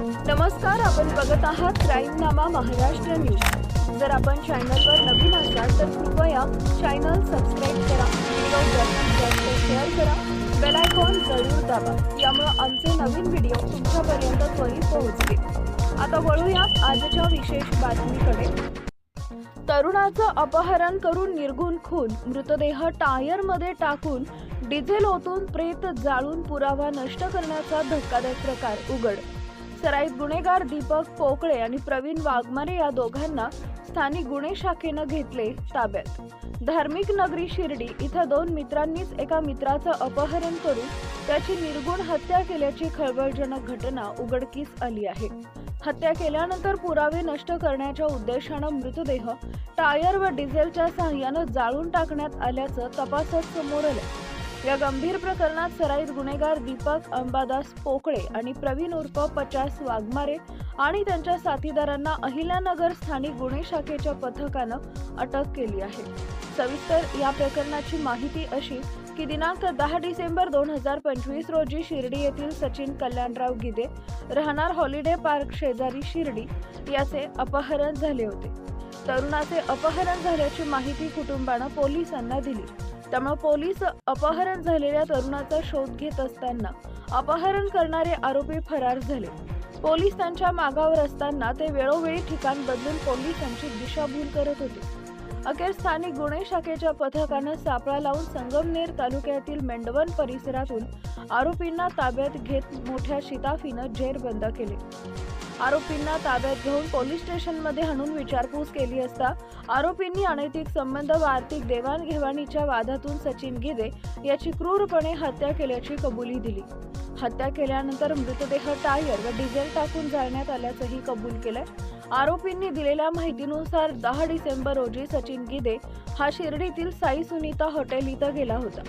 नमस्कार, आपण बघत आहात क्राईमनामा महाराष्ट्र न्यूज। जर आपण चॅनलवर नवीन असाल तर कृपया चॅनल सबस्क्राइब करा, व्हिडिओ जास्तीत जास्त शेअर करा, बेल आयकॉन जरूर दाबा, यामुळे आमचे नवीन व्हिडिओ तुमच्यापर्यंत त्वरित पोहोचतील। आता वळूया आजच्या विशेष बातमीकडे। तरुणाचं अपहरण करून निर्घुण खून, मृतदेह टायरमध्ये टाकून डिझेल ओतून प्रेत जाळून पुरावा नष्ट करण्याचा धक्कादायक प्रकार उघड। सराईत गुन्हेगार दीपक पोकळे आणि प्रवीण वाघमारे या दोघांना स्थानिक गुन्हे शाखेनं घेतले ताब्यात। धार्मिक नगरी शिर्डी इथं दोन मित्रांनीच एका मित्राचं अपहरण करून त्याची निर्घुण हत्या केल्याची खळबळजनक घटना उघडकीस आली आहे। हत्या केल्यानंतर पुरावे नष्ट करण्याच्या उद्देशानं मृतदेह टायर व डिझेलच्या सहाय्यानं जाळून टाकण्यात आल्याचं तपासात समोर आलं। या गंभीर प्रकरणात सराईत गुन्हेगार दीपक अंबादास पोकळे आणि प्रवीण उर्फ 50 वाघमारे आणि त्यांच्या साथीदारांना अहिल्यानगर स्थानिक गुन्हे शाखेच्या पथकानं अटक केली आहे। सविस्तर या प्रकरणाची माहिती अशी की दिनांक 10 डिसेंबर 2025 रोजी शिर्डी येथील सचिन कल्याणराव गिदे राहणार हॉलिडे पार्क शेजारी शिर्डी याचे अपहरण झाले होते। तरुणाचे अपहरण झाल्याची माहिती कुटुंबानं पोलिसांना दिली, त्यामुळे पोलीस अपहरण झालेल्या तरुणाचा शोध घेत असताना अपहरण करणारे आरोपी फरार झाले। पोलीस त्यांच्या मागावर असताना ते वेळोवेळी ठिकाण बदलून पोलिसांची दिशाभूल करत होते। अखेर स्थानिक गुन्हे शाखेच्या पथकानं सापळा लावून संगमनेर तालुक्यातील मेंढवण परिसरातून आरोपींना ताब्यात घेत मोठ्या शिताफीनं जेरबंद केले। आरोपींना ताब्यात घेऊन पोलीस स्टेशनमध्ये आणून विचारपूस केली असता आरोपींनी अनैतिक संबंध व आर्थिक देवाणघेवाणीच्या वादातून सचिन गिदे याची क्रूरपणे हत्या केल्याची कबुली दिली। हत्या केल्यानंतर मृतदेह टायर व डिझेल टाकून जाळण्यात आल्याचंही कबूल केलंय। आरोपींनी दिलेल्या माहितीनुसार 10 डिसेंबर रोजी सचिन गिदे हा शिर्डीतील साई सुनीता हॉटेल इथं गेला होता।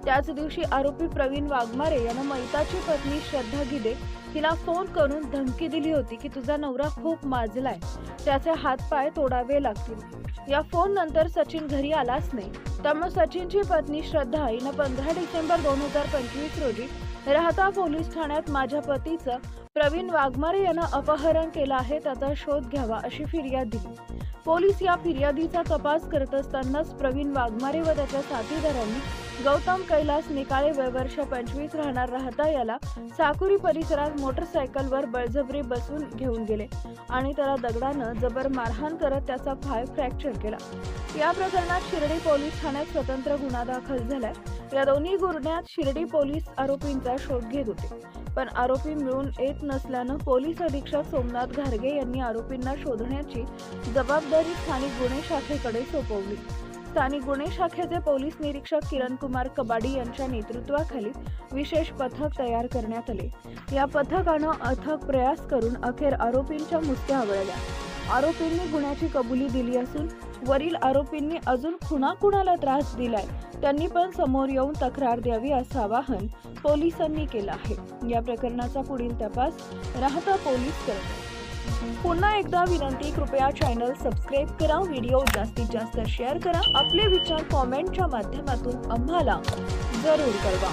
त्याच दिवशी आरोपी प्रवीण वाघमारे यानं मैताची पत्नी श्रद्धा गिदे हिला फोन करून धमकी दिली होती की तुझा नवरा खूप माजलाय, त्याचे हातपाय तोडावे लागतील। या फोन नंतर सचिन घरी आलाच नाही, त्यामुळे सचिनची पत्नी श्रद्धा हिनं 15 डिसेंबर 2025 रोजी राहता पोलीस ठाण्यात माझ्या पतीचं प्रवीण वाघमारे यांना अपहरण केलं आहे, त्याचा शोध घ्यावा अशी फिर्याद दिली। पोलीस या फिर्यादीचा तपास करत असतानाच प्रवीण वाघमारे व त्याच्या साथीदारांनी गौतम कैलास निकाळे वय वर्ष 25 राहणार राहता याला साकुरी परिसरात मोटरसायकलवर बळजबरी बसून घेऊन गेले आणि त्याला दगडानं जबर मारहाण करत त्याचा पाय फ्रॅक्चर केला। या प्रकरणात शिर्डी पोलीस ठाण्यात स्वतंत्र गुन्हा दाखल झालाय। या दोन्ही गुन्ह्यात शिर्डी पोलीस आरोपींचा शोध घेत होते, पण आरोपी मिळून येत नसल्यानं पोलीस अधीक्षक सोमनाथ घारगे यांनी आरोपींना शोधण्याची जबाबदारी स्थानिक गुन्हे शाखेकडे सोपवली। स्थानिक गुन्हे शाखेचे पोलीस निरीक्षक किरण कुमार कबाडी यांच्या नेतृत्वाखाली विशेष पथक तयार करण्यात आले। या पथकानं अथक प्रयास करून अखेर आरोपींच्या मुसक्या आवळल्या। आरोपींनी गुन्ह्याची कबुली दिली असून वरील आरोपींनी अजून कुणाला त्रास दिलाय त्यांनी पण समोर येऊन तक्रार द्यावी असं आवाहन पोलिसांनी केलं आहे। या प्रकरणाचा पुढील तपास राहता पोलीस करत आहेत। पुन्हा एकदा विनंती, कृपया चॅनल सबस्क्राइब करा, व्हिडिओ जास्तीत जास्त शेअर करा, आपले विचार कॉमेंटच्या माध्यमातून आम्हाला जरूर कळवा।